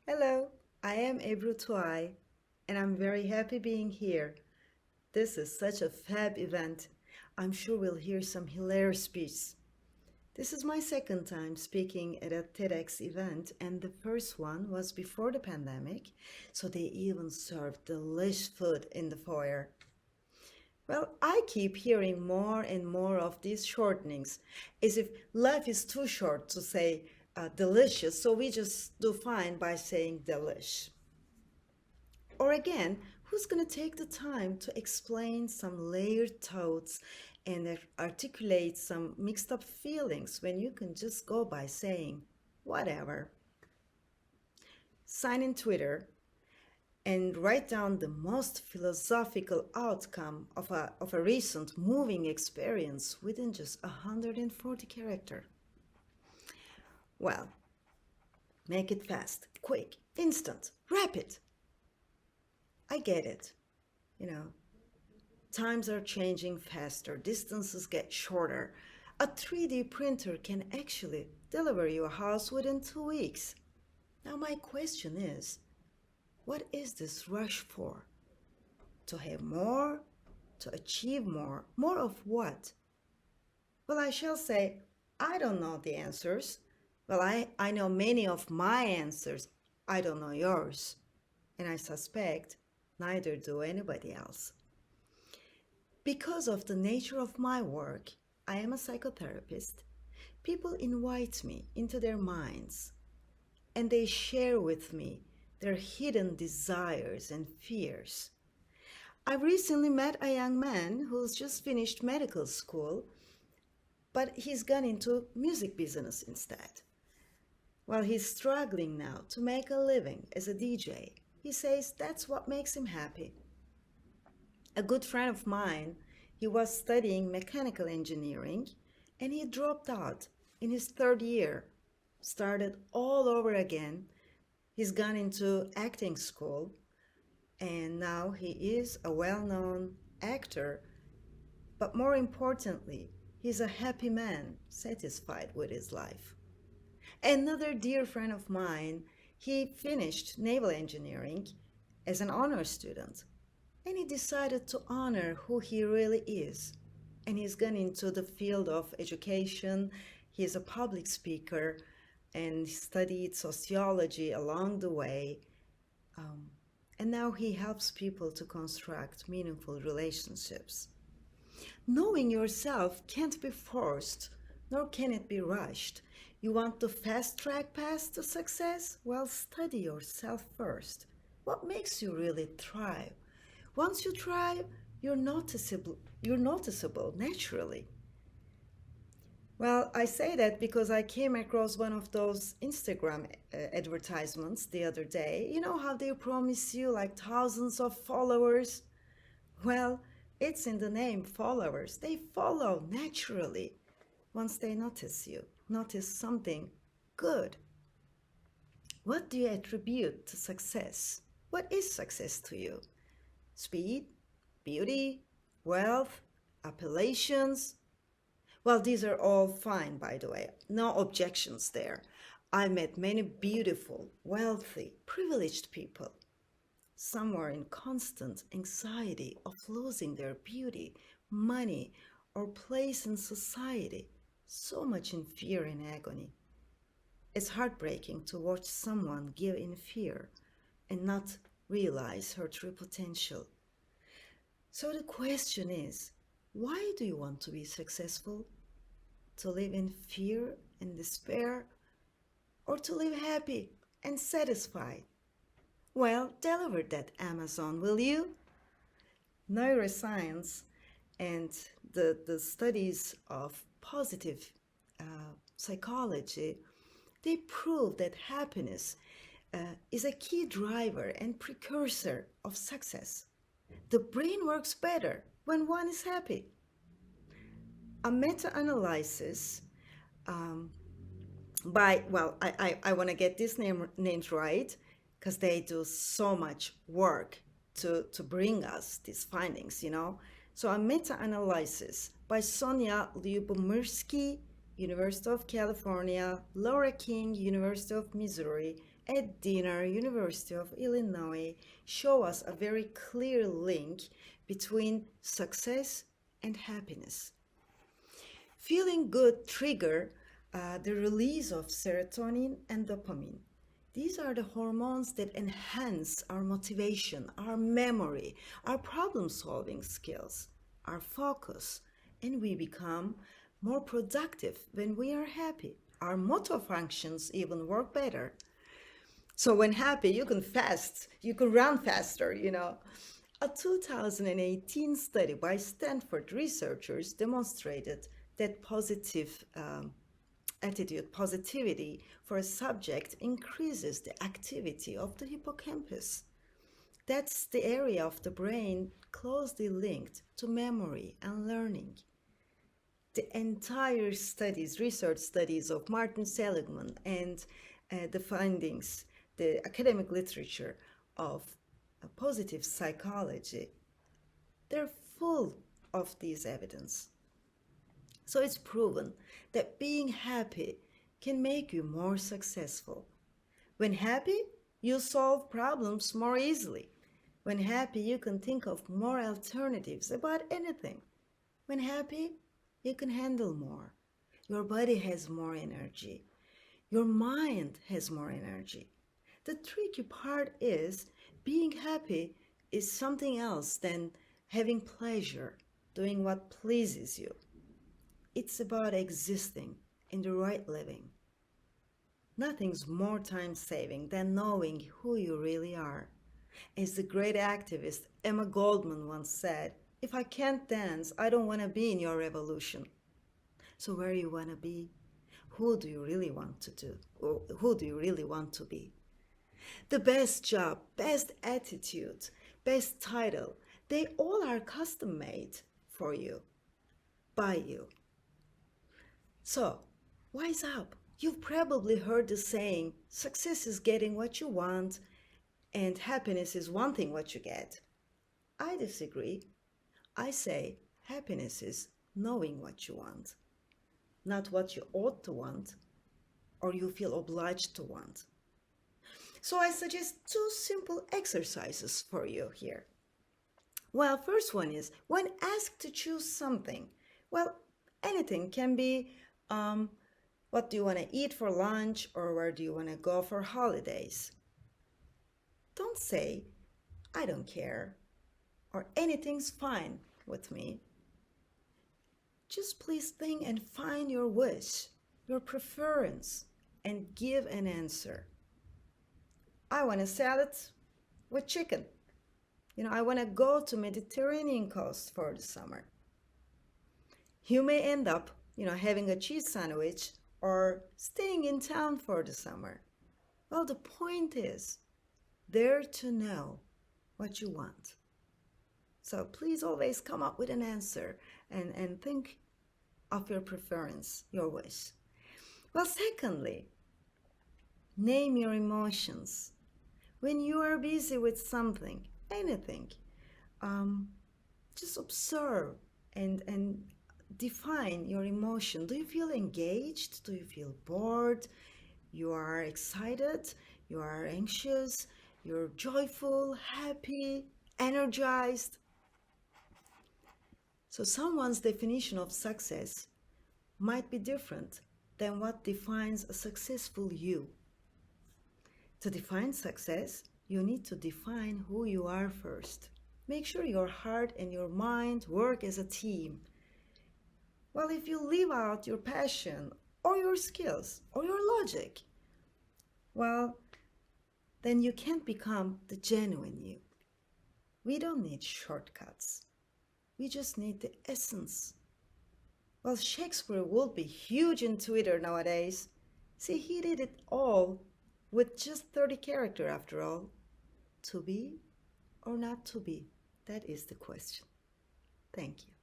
Hello, I am Ebru Tuay, and I'm very happy being here. This is such a fab event. I'm sure we'll hear some hilarious speeches. This is my second time speaking at a TEDx event, and the first one was before the pandemic, so they even served delicious food in the foyer. Well, I keep hearing more and more of these shortenings, as if life is too short to say delicious, so we just do fine by saying delish. Or again, who's going to take the time to explain some layered thoughts and articulate some mixed up feelings when you can just go by saying whatever? Sign in Twitter and write down the most philosophical outcome of a recent moving experience within just 140 characters. Well, make it fast, quick, instant, rapid. I get it. You know, times are changing faster, distances get shorter. A 3D printer can actually deliver you a house within 2 weeks. Now my question is, what is this rush for? To have more? To achieve more? More of what? Well, I shall say, I don't know the answers. Well, I know many of my answers. I don't know yours. And I suspect neither do anybody else. Because of the nature of my work, I am a psychotherapist. People invite me into their minds and they share with me their hidden desires and fears. I recently met a young man who's just finished medical school, but he's gone into music business instead. Well, he's struggling now to make a living as a DJ. He says that's what makes him happy. A good friend of mine, he was studying mechanical engineering and he dropped out in his third year, started all over again. He's gone into acting school and now he is a well-known actor, but more importantly, he's a happy man, satisfied with his life. Another dear friend of mine, he finished naval engineering as an honor student and he decided to honor who he really is. And he's gone into the field of education. He is a public speaker and studied sociology along the way. And now he helps people to construct meaningful relationships. Knowing yourself can't be forced, nor can it be rushed. You want the fast track path to success? Well, study yourself first. What makes you really thrive? Once you thrive, you're noticeable naturally. Well, I say that because I came across one of those Instagram advertisements the other day. You know how they promise you like thousands of followers? Well, it's in the name followers. They follow naturally once they notice you. Notice something good. What do you attribute to success? What is success to you? Speed, beauty, wealth, appellations? Well, these are all fine, by the way. No objections there. I met many beautiful, wealthy, privileged people. Some were in constant anxiety of losing their beauty, money, or place in society. So much in fear and agony. It's heartbreaking to watch someone give in fear and not realize her true potential. So the question is, why do you want to be successful? To live in fear and despair, or to live happy and satisfied? Well, deliver that Amazon, will you? Neuroscience and the studies of positive psychology, they prove that happiness is a key driver and precursor of success. The brain works better when one is happy. A meta-analysis I want to get these names right because they do so much work to bring us these findings, you know. So a meta-analysis by Sonia Lyubomirsky, University of California, Laura King, University of Missouri, at dinner, University of Illinois show us a very clear link between success and happiness. Feeling good trigger the release of serotonin and dopamine. These are the hormones that enhance our motivation, our memory, our problem-solving skills, our focus, and we become more productive when we are happy. Our motor functions even work better. So when happy, you can fast, you can run faster, you know. A 2018 study by Stanford researchers demonstrated that positive attitude, positivity for a subject increases the activity of the hippocampus. That's the area of the brain closely linked to memory and learning. The entire studies, research studies of Martin Seligman and the findings, the academic literature of positive psychology, they're full of these evidence. So it's proven that being happy can make you more successful. When happy, you solve problems more easily. When happy, you can think of more alternatives about anything. When happy, you can handle more. Your body has more energy. Your mind has more energy. The tricky part is being happy is something else than having pleasure, doing what pleases you. It's about existing in the right living. Nothing's more time-saving than knowing who you really are. As the great activist Emma Goldman once said, "If I can't dance, I don't want to be in your revolution." So where do you want to be? Who do you really want to do? Or who do you really want to be? The best job, best attitude, best title, they all are custom-made for you, by you. So, wise up. You've probably heard the saying, success is getting what you want and happiness is wanting what you get. I disagree. I say happiness is knowing what you want, not what you ought to want or you feel obliged to want. So I suggest 2 simple exercises for you here. Well, first one is, when asked to choose something, well, anything can be what do you want to eat for lunch or where do you want to go for holidays? Don't say, I don't care, or anything's fine with me. Just please think and find your wish, your preference, and give an answer. I want a salad with chicken. I want to go to Mediterranean coast for the summer. You may end up, having a cheese sandwich or staying in town for the summer. Well, the point is, dare to know what you want. So please always come up with an answer and think of your preference, your wish. Well, secondly, name your emotions. When you are busy with something, anything, just observe and define your emotion. Do you feel engaged? Do you feel bored? You are excited? You are anxious? You're joyful, happy, energized? So someone's definition of success might be different than what defines a successful you. To define success, you need to define who you are first. Make sure your heart and your mind work as a team. Well, if you leave out your passion or your skills or your logic, well, then you can't become the genuine you. We don't need shortcuts. We just need the essence. Well, Shakespeare would be huge in Twitter nowadays. See, he did it all with just 30 characters after all. To be or not to be? That is the question. Thank you.